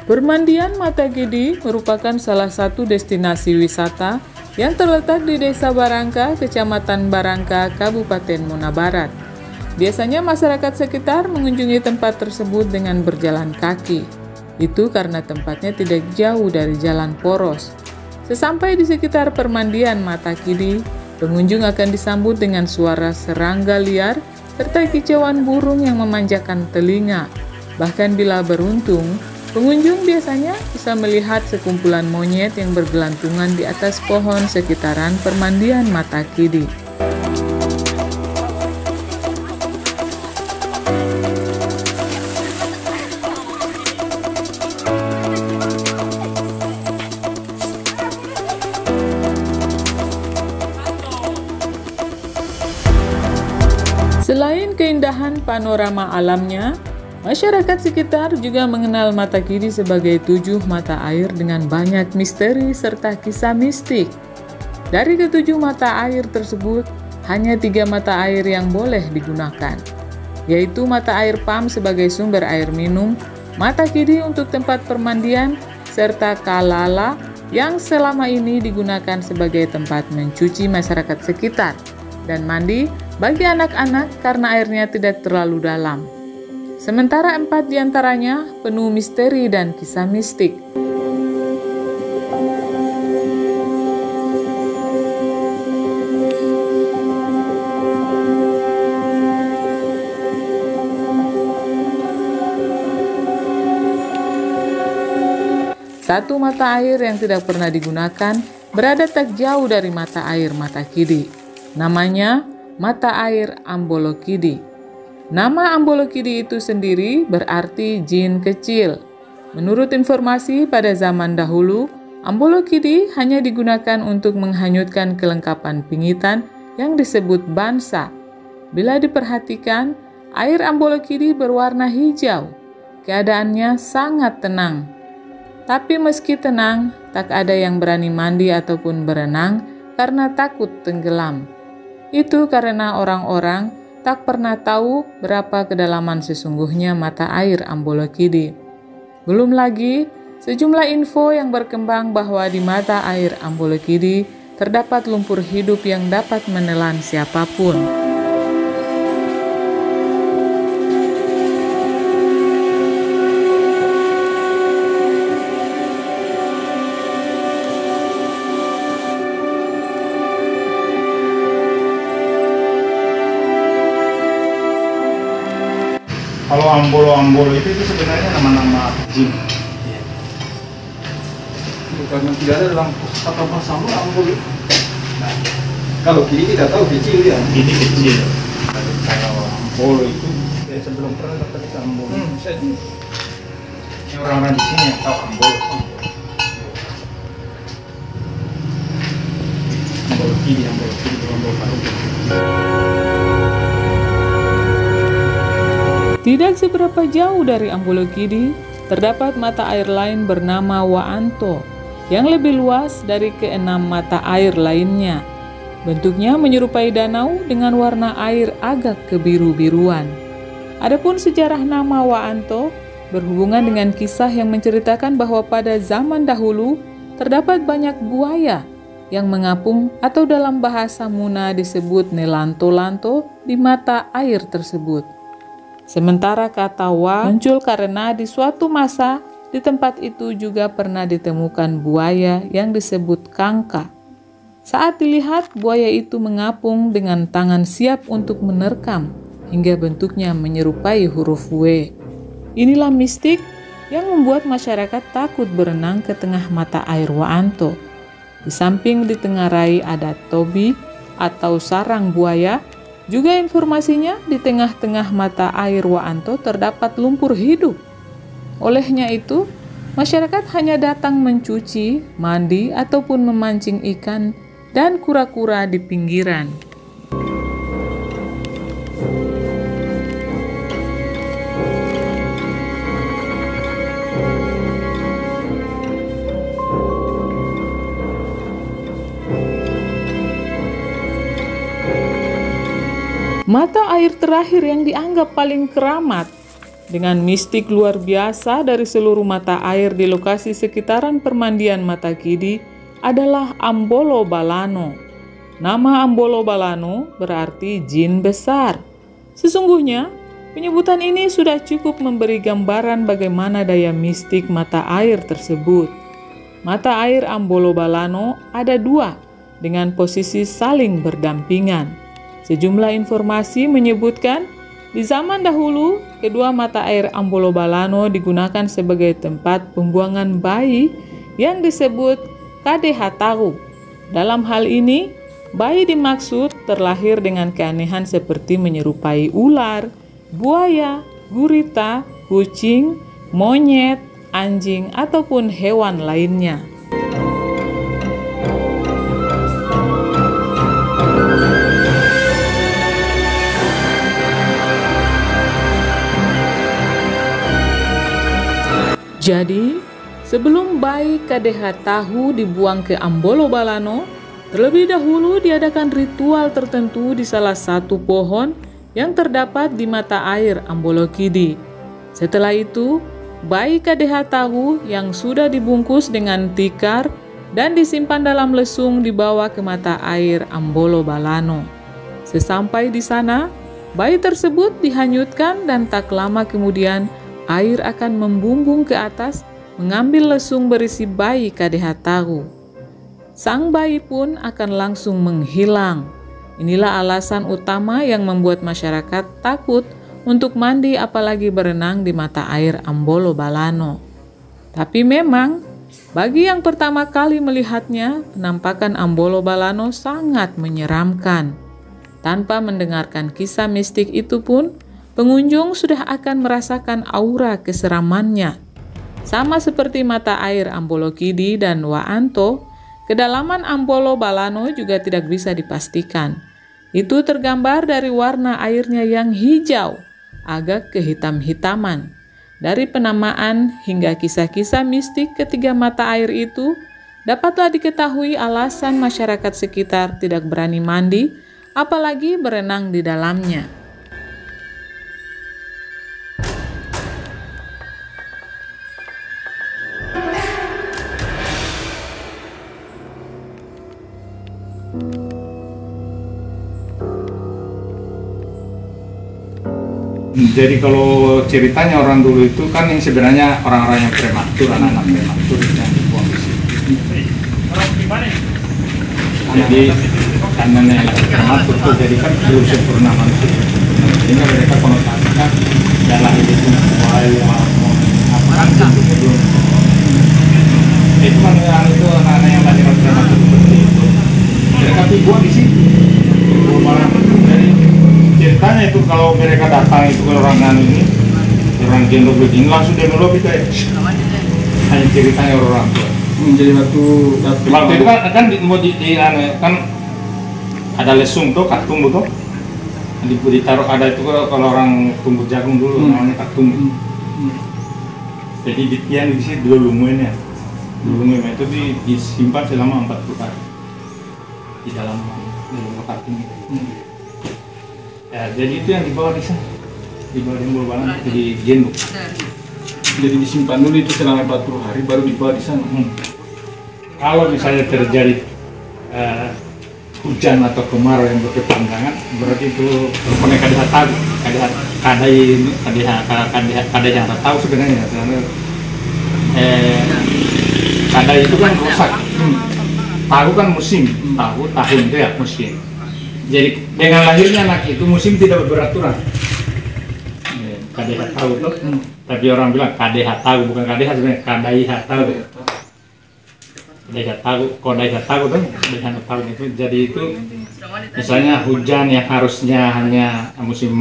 Permandian Mata Gidi merupakan salah satu destinasi wisata yang terletak di Desa Barangka, Kecamatan Barangka, Kabupaten Muna Barat. Biasanya masyarakat sekitar mengunjungi tempat tersebut dengan berjalan kaki. Itu karena tempatnya tidak jauh dari jalan poros. Sesampai di sekitar permandian Mata Gidi, pengunjung akan disambut dengan suara serangga liar serta kicauan burung yang memanjakan telinga. Bahkan bila beruntung, pengunjung biasanya bisa melihat sekumpulan monyet yang bergelantungan di atas pohon sekitaran permandian Mata Gidi. Selain keindahan panorama alamnya, masyarakat sekitar juga mengenal Mata Gidi sebagai 7 mata air dengan banyak misteri serta kisah mistik. Dari ke-7 mata air tersebut, hanya 3 mata air yang boleh digunakan, yaitu mata air Pam sebagai sumber air minum, Mata Gidi untuk tempat permandian, serta Kalala yang selama ini digunakan sebagai tempat mencuci masyarakat sekitar dan mandi bagi anak-anak karena airnya tidak terlalu dalam. Sementara 4 diantaranya penuh misteri dan kisah mistik. Satu mata air yang tidak pernah digunakan berada tak jauh dari mata air Mata Gidi. Namanya Mata Air Ambolokidi. Nama Ambolokidi itu sendiri berarti jin kecil. Menurut informasi pada zaman dahulu, Ambolokidi hanya digunakan untuk menghanyutkan kelengkapan pingitan yang disebut bansa. Bila diperhatikan, air Ambolokidi berwarna hijau. Keadaannya sangat tenang. Tapi meski tenang, tak ada yang berani mandi ataupun berenang karena takut tenggelam. Itu karena orang-orang tak pernah tahu berapa kedalaman sesungguhnya mata air Ambolokidi. Belum lagi sejumlah info yang berkembang bahwa di mata air Ambolokidi terdapat lumpur hidup yang dapat menelan siapapun. Kalau Ambolo itu sebenarnya nama-nama jin. Iya. Karena tidak ada dalam kata bahasa Ambolo. Nah, kalau kiri tidak tahu kecil dia. Ini kecil. Kalau Ambolo itu sebelum pernah dapat ikan Ambolo. Saya Ini orang-orang di sini yang tahu Ambolo. Ambolo kiri, Ambolo baru. Tidak seberapa jauh dari Ambolokidi, terdapat mata air lain bernama Waanto, yang lebih luas dari ke-6 mata air lainnya. Bentuknya menyerupai danau dengan warna air agak kebiru-biruan. Adapun sejarah nama Waanto berhubungan dengan kisah yang menceritakan bahwa pada zaman dahulu terdapat banyak buaya yang mengapung atau dalam bahasa Muna disebut nelanto-lanto di mata air tersebut. Sementara kata wa muncul karena di suatu masa di tempat itu juga pernah ditemukan buaya yang disebut kangka. Saat dilihat, buaya itu mengapung dengan tangan siap untuk menerkam hingga bentuknya menyerupai huruf W. Inilah mistik yang membuat masyarakat takut berenang ke tengah mata air Waanto. Di samping ditengarai ada tobi atau sarang buaya, juga informasinya di tengah-tengah mata air Waanto terdapat lumpur hidup. Olehnya itu, masyarakat hanya datang mencuci, mandi, ataupun memancing ikan dan kura-kura di pinggiran. Mata air terakhir yang dianggap paling keramat dengan mistik luar biasa dari seluruh mata air di lokasi sekitaran permandian Mata Kidi adalah Ambolo Balano. Nama Ambolo Balano berarti jin besar. Sesungguhnya, penyebutan ini sudah cukup memberi gambaran bagaimana daya mistik mata air tersebut. Mata air Ambolo Balano ada dua dengan posisi saling berdampingan. Sejumlah informasi menyebutkan di zaman dahulu kedua mata air Ambolo Balano digunakan sebagai tempat pembuangan bayi yang disebut Kadehataru. Dalam hal ini, bayi dimaksud terlahir dengan keanehan seperti menyerupai ular, buaya, gurita, kucing, monyet, anjing, ataupun hewan lainnya. Jadi, sebelum bayi Kadehataru dibuang ke Ambolo Balano, terlebih dahulu diadakan ritual tertentu di salah satu pohon yang terdapat di mata air Ambolo Kidi. Setelah itu, bayi Kadehataru yang sudah dibungkus dengan tikar dan disimpan dalam lesung dibawa ke mata air Ambolo Balano. Sesampai di sana, bayi tersebut dihanyutkan dan tak lama kemudian air akan membumbung ke atas mengambil lesung berisi bayi Kadehataru. Sang bayi pun akan langsung menghilang. Inilah alasan utama yang membuat masyarakat takut untuk mandi apalagi berenang di mata air Ambolo Balano. Tapi memang, bagi yang pertama kali melihatnya, penampakan Ambolo Balano sangat menyeramkan. Tanpa mendengarkan kisah mistik itu pun, pengunjung sudah akan merasakan aura keseramannya. Sama seperti mata air Ambolo Kidi dan Waanto, kedalaman Ambolo Balano juga tidak bisa dipastikan. Itu tergambar dari warna airnya yang hijau, agak kehitam-hitaman. Dari penamaan hingga kisah-kisah mistik ketiga mata air itu, dapatlah diketahui alasan masyarakat sekitar tidak berani mandi, apalagi berenang di dalamnya. Jadi kalau ceritanya orang dulu itu kan yang sebenarnya orang-orang yang prematur, anak-anak prematur yang dibuang di sini. Jadi karena yang prematur itu jadi kan belum sempurna manusia. Sehingga mereka konotasikan dalam itu buaya, apa kan bentuknya belum. Itu kan itu anak-anak yang lahir prematur seperti itu. Mereka dibuang di sini. Jadi ceritanya itu kalau mereka datang itu ke orang ini, orang gendong begini langsung dia melobi kayak hanya ceritanya orang tua. Menjadi waktu itu kan mau kan ada lesung tuh, katung tuh, ditaruh ada itu kalau orang tumbuh jagung dulu namanya katung. Jadi di tiang di sini dua lumenya itu disimpan selama 40 hari di dalam katung. Ya, jadi itu yang dibawa di sana, dibawa di Ambolo Balano, jadi gendong. Jadi disimpan dulu itu selama 40 hari baru dibawa di sana. Kalau misalnya terjadi hujan atau kemarau yang berkepanjangan, berarti itu rupanya kadai yang tahu sebenarnya. Kadai itu kan rusak. Tahu kan musim, tahun itu ya musim. Jadi dengan lahirnya anak itu musim tidak beraturan. Kadehataru tuh, tapi orang bilang Kadehataru bukan Kadeha sebenarnya Kadehataru. Kadehataru tuh, Kadehataru itu. Jadi itu misalnya hujan yang harusnya hanya musim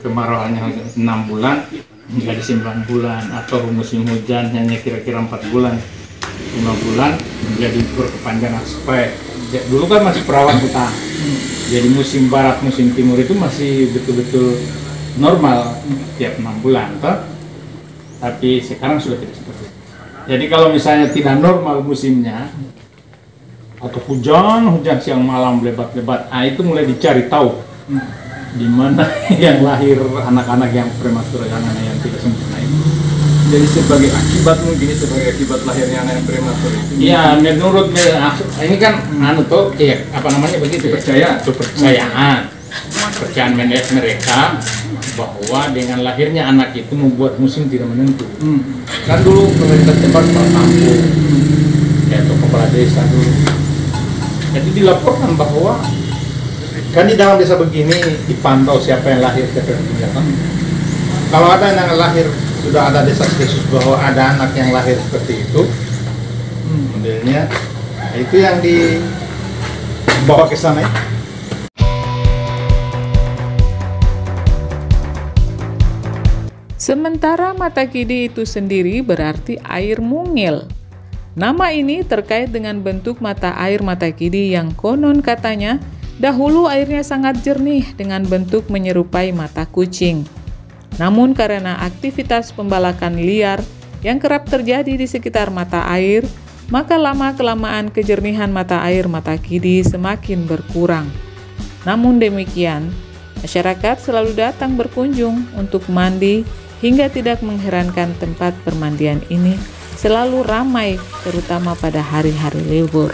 kemarau hanya 6 bulan menjadi 9 bulan, atau musim hujan hanya kira-kira 4 bulan, 5 bulan menjadi berkepanjangan supaya dulu kan masih perawan hutan. Jadi musim barat, musim timur itu masih betul-betul normal tiap 6 bulan, toh? Tapi sekarang sudah tidak seperti itu. Jadi kalau misalnya tidak normal musimnya, atau hujan siang malam lebat-lebat, itu mulai dicari tahu. di mana yang lahir anak-anak yang prematur, yang tidak sempurna itu. Jadi sebagai akibat, mungkin sebagai akibat lahirnya anak yang prematur itu. Ya, menurut ini kan tuh ya, apa namanya begitu Percaya. Kepercayaan mereka bahwa dengan lahirnya anak itu membuat musim tidak menentu. Kan dulu pemerintah tempat kepala kampung, atau kepala desa dulu. Jadi dilaporkan bahwa kan di dalam desa begini dipantau siapa yang lahir setiap tahun. Kalau ada yang lahir, sudah ada desa-desus bahwa ada anak yang lahir seperti itu, modelnya itu yang dibawa ke sana. Sementara mata kidi itu sendiri berarti air mungil. Nama ini terkait dengan bentuk mata air mata kidi yang konon katanya dahulu airnya sangat jernih dengan bentuk menyerupai mata kucing. Namun karena aktivitas pembalakan liar yang kerap terjadi di sekitar mata air, maka lama-kelamaan kejernihan mata air mata kidi semakin berkurang. Namun demikian, masyarakat selalu datang berkunjung untuk mandi hingga tidak mengherankan tempat permandian ini selalu ramai terutama pada hari-hari libur.